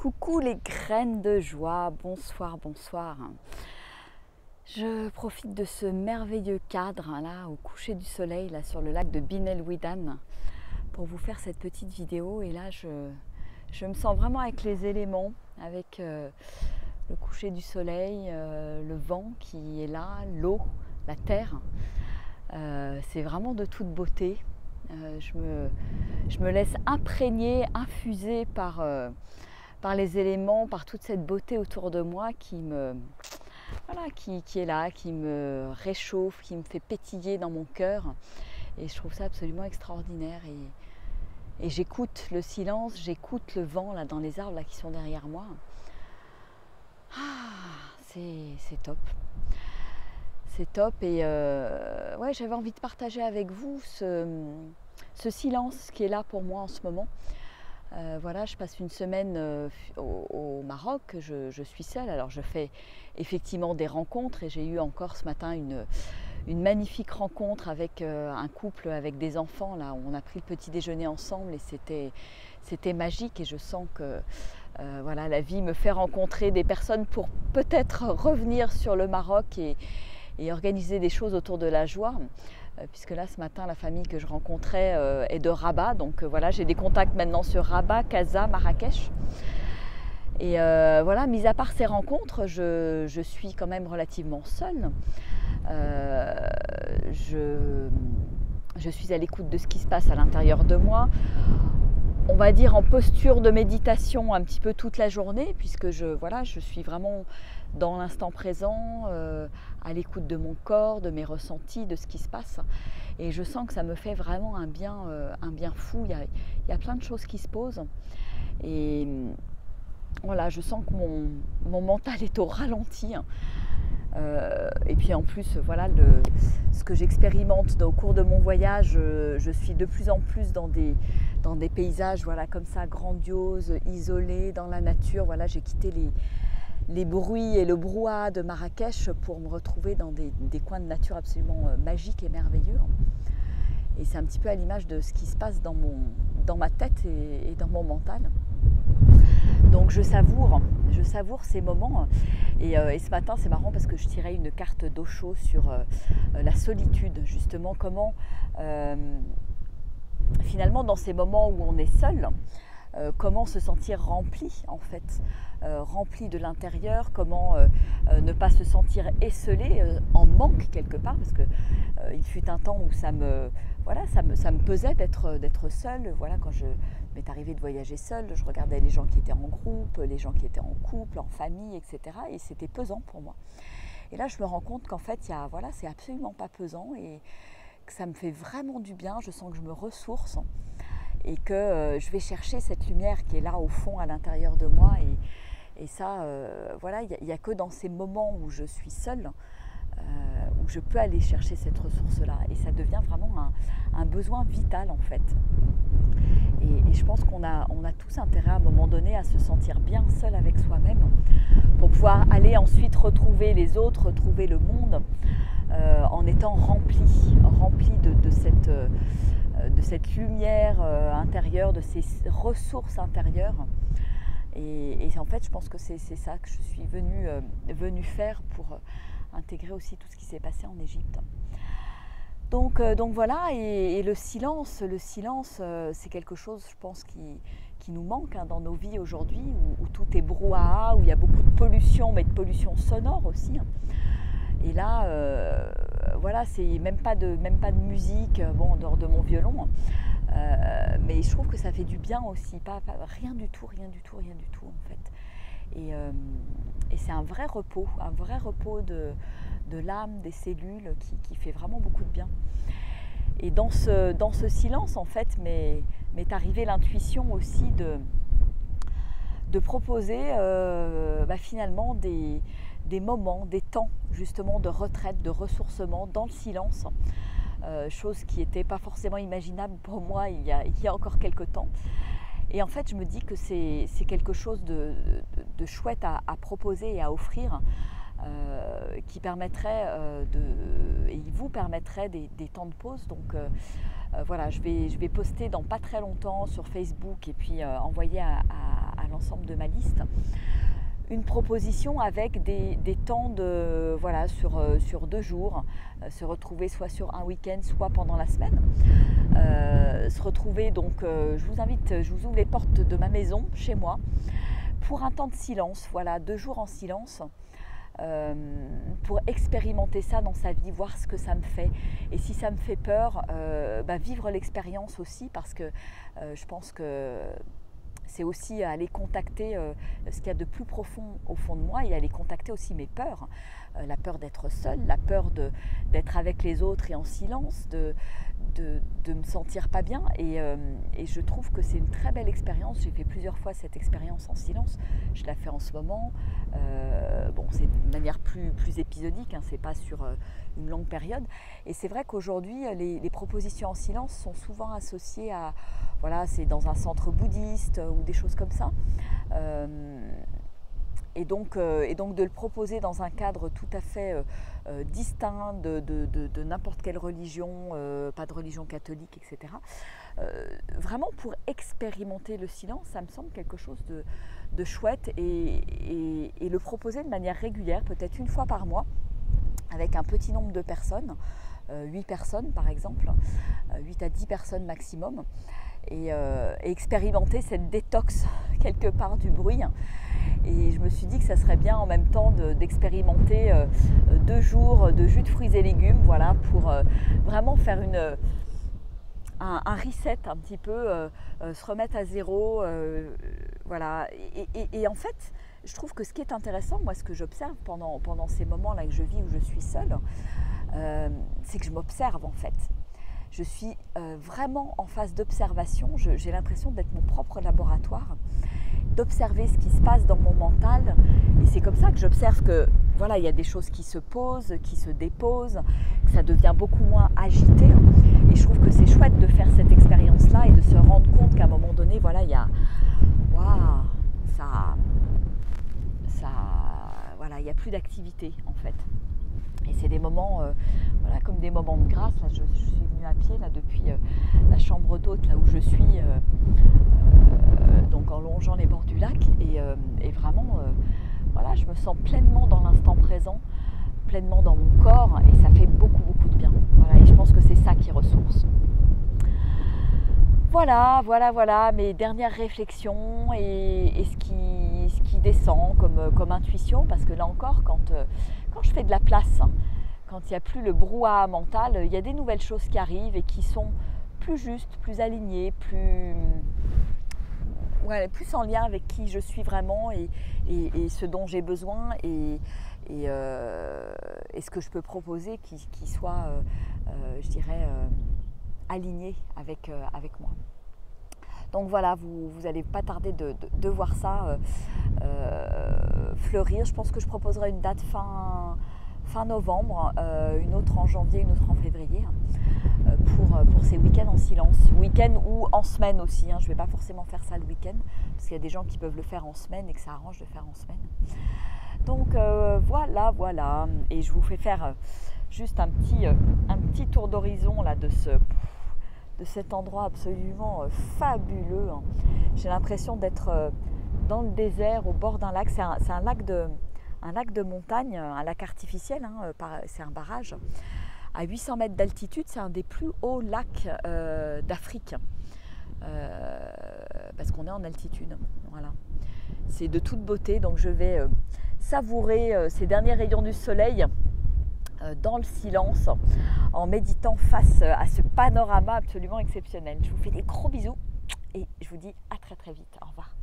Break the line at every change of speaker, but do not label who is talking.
Coucou les graines de joie, bonsoir, bonsoir. Je profite de ce merveilleux cadre là au coucher du soleil là sur le lac de Bin El Ouidan pour vous faire cette petite vidéo. Et là je me sens vraiment avec les éléments, avec le coucher du soleil, le vent qui est là, l'eau, la terre. C'est vraiment de toute beauté. Je me laisse imprégner, infuser par les éléments, par toute cette beauté autour de moi qui est là, qui me réchauffe, qui me fait pétiller dans mon cœur. Et je trouve ça absolument extraordinaire. Et j'écoute le silence, j'écoute le vent là dans les arbres là, qui sont derrière moi. C'est top. C'est top. Et ouais, j'avais envie de partager avec vous ce silence qui est là pour moi en ce moment. Voilà, je passe une semaine au Maroc, je suis seule, alors je fais effectivement des rencontres et j'ai eu encore ce matin une magnifique rencontre avec un couple avec des enfants, là où on a pris le petit déjeuner ensemble et c'était magique. Et je sens que voilà, la vie me fait rencontrer des personnes pour peut-être revenir sur le Maroc et organiser des choses autour de la joie. Puisque là ce matin la famille que je rencontrais est de Rabat, donc voilà, j'ai des contacts maintenant sur Rabat, Casa, Marrakech. Et voilà, mis à part ces rencontres, je suis quand même relativement seule. Je suis à l'écoute de ce qui se passe à l'intérieur de moi, on va dire en posture de méditation un petit peu toute la journée, puisque je suis vraiment dans l'instant présent, à l'écoute de mon corps, de mes ressentis, de ce qui se passe. Et je sens que ça me fait vraiment un bien fou. Il y a plein de choses qui se posent. Et voilà, je sens que mon mental est au ralenti. Et puis en plus, voilà, ce que j'expérimente au cours de mon voyage, je suis de plus en plus dans des paysages, voilà, comme ça, grandioses, isolés, dans la nature. Voilà, j'ai quitté les bruits et le brouhaha de Marrakech pour me retrouver dans des coins de nature absolument magiques et merveilleux. Et c'est un petit peu à l'image de ce qui se passe dans ma tête et dans mon mental. Donc je savoure ces moments. Et ce matin, c'est marrant parce que je tirais une carte d'Osho sur la solitude, justement, comment finalement dans ces moments où on est seul, comment se sentir rempli en fait, rempli de l'intérieur, comment ne pas se sentir esselé, en manque quelque part, parce que il fut un temps où ça me pesait d'être seule. Voilà, quand je m'est arrivé de voyager seule, je regardais les gens qui étaient en groupe, les gens qui étaient en couple, en famille, etc. Et c'était pesant pour moi. Et là, je me rends compte qu'en fait, c'est absolument pas pesant et que ça me fait vraiment du bien. Je sens que je me ressource et que je vais chercher cette lumière qui est là au fond, à l'intérieur de moi. Et ça, voilà, il n'y a que dans ces moments où je suis seule, où je peux aller chercher cette ressource-là. Et ça devient vraiment un besoin vital en fait. Et je pense qu'on a tous intérêt à un moment donné à se sentir bien seul avec soi-même pour pouvoir aller ensuite retrouver les autres, retrouver le monde en étant rempli de cette lumière intérieure, de ces ressources intérieures. Et en fait, je pense que c'est ça que je suis venue faire pour intégrer aussi tout ce qui s'est passé en Égypte. Donc voilà, et le silence, c'est quelque chose, je pense, qui nous manque dans nos vies aujourd'hui, où tout est brouhaha, où il y a beaucoup de pollution, mais de pollution sonore aussi. Et là, voilà, c'est même pas de musique, bon, en dehors de mon violon, mais je trouve que ça fait du bien aussi, rien du tout en fait. Et c'est un vrai repos de l'âme, des cellules, qui fait vraiment beaucoup de bien. Et dans ce silence, en fait, m'est arrivée l'intuition aussi de proposer finalement des moments, des temps justement de retraite, de ressourcement dans le silence, chose qui n'était pas forcément imaginable pour moi il y a encore quelques temps. Et en fait, je me dis que c'est quelque chose de chouette à proposer et à offrir, qui permettrait et il vous permettrait des temps de pause. Donc voilà, je vais poster dans pas très longtemps sur Facebook et puis envoyer à l'ensemble de ma liste, une proposition avec des temps de, voilà, sur 2 jours, se retrouver soit sur un week-end, soit pendant la semaine. Se retrouver, donc je vous invite, je vous ouvre les portes de ma maison, chez moi, pour un temps de silence, voilà, 2 jours en silence, pour expérimenter ça dans sa vie, voir ce que ça me fait. Et si ça me fait peur, vivre l'expérience aussi, parce que je pense que c'est aussi aller contacter ce qu'il y a de plus profond au fond de moi et aller contacter aussi mes peurs. La peur d'être seule, la peur d'être avec les autres et en silence, de me sentir pas bien. Et je trouve que c'est une très belle expérience. J'ai fait plusieurs fois cette expérience en silence. Je la fais en ce moment. Bon, c'est de manière plus épisodique, hein, c'est pas sur une longue période. Et c'est vrai qu'aujourd'hui, les propositions en silence sont souvent associées à, voilà, c'est dans un centre bouddhiste ou des choses comme ça. Et donc de le proposer dans un cadre tout à fait distinct de n'importe quelle religion, pas de religion catholique, etc. Vraiment pour expérimenter le silence, ça me semble quelque chose de chouette et le proposer de manière régulière, peut-être une fois par mois, avec un petit nombre de personnes, 8 personnes par exemple, 8 à 10 personnes maximum, et expérimenter cette détox quelque part du bruit. Et je me suis dit que ça serait bien en même temps d'expérimenter 2 jours de jus de fruits et légumes, voilà, pour vraiment faire un reset un petit peu, se remettre à zéro, voilà. Et en fait, je trouve que ce qui est intéressant, moi ce que j'observe pendant ces moments-là que je vis où je suis seule, c'est que je m'observe en fait. Je suis vraiment en phase d'observation, j'ai l'impression d'être mon propre laboratoire, d'observer ce qui se passe dans mon mental. Et c'est comme ça que j'observe que voilà, il y a des choses qui se posent, qui se déposent, que ça devient beaucoup moins agité. Et je trouve que c'est chouette de faire cette expérience-là et de se rendre compte qu'à un moment donné, voilà, il y a waouh, voilà, il n'y a plus d'activité en fait. Et c'est des moments, voilà, comme des moments de grâce. Là, je suis venue à pied là, depuis la chambre d'hôte, là où je suis, donc en longeant les bords du lac. Et vraiment, voilà, je me sens pleinement dans l'instant présent, pleinement dans mon corps. Et ça fait beaucoup, beaucoup de bien. Voilà, et je pense que c'est ça qui ressource. Voilà mes dernières réflexions et ce qui descend comme intuition. Parce que là encore, quand je fais de la place, quand il n'y a plus le brouhaha mental, il y a des nouvelles choses qui arrivent et qui sont plus justes, plus alignées, plus en lien avec qui je suis vraiment et ce dont j'ai besoin et ce que je peux proposer qui soit, je dirais, aligné avec moi. Donc voilà, vous n'allez pas tarder de voir ça fleurir. Je pense que je proposerai une date fin novembre, une autre en janvier, une autre en février, pour ces week-ends en silence. Week-end ou en semaine aussi, hein. Je ne vais pas forcément faire ça le week-end, parce qu'il y a des gens qui peuvent le faire en semaine et que ça arrange de faire en semaine. Donc voilà. Et je vous fais faire juste un petit tour d'horizon là, de cet endroit absolument fabuleux. J'ai l'impression d'être dans le désert, au bord d'un lac. C'est un lac de montagne, un lac artificiel, hein, c'est un barrage. À 800 mètres d'altitude, c'est un des plus hauts lacs d'Afrique. Parce qu'on est en altitude. Voilà. C'est de toute beauté, donc je vais savourer ces derniers rayons du soleil dans le silence, en méditant face à ce panorama absolument exceptionnel. Je vous fais des gros bisous et je vous dis à très très vite. Au revoir.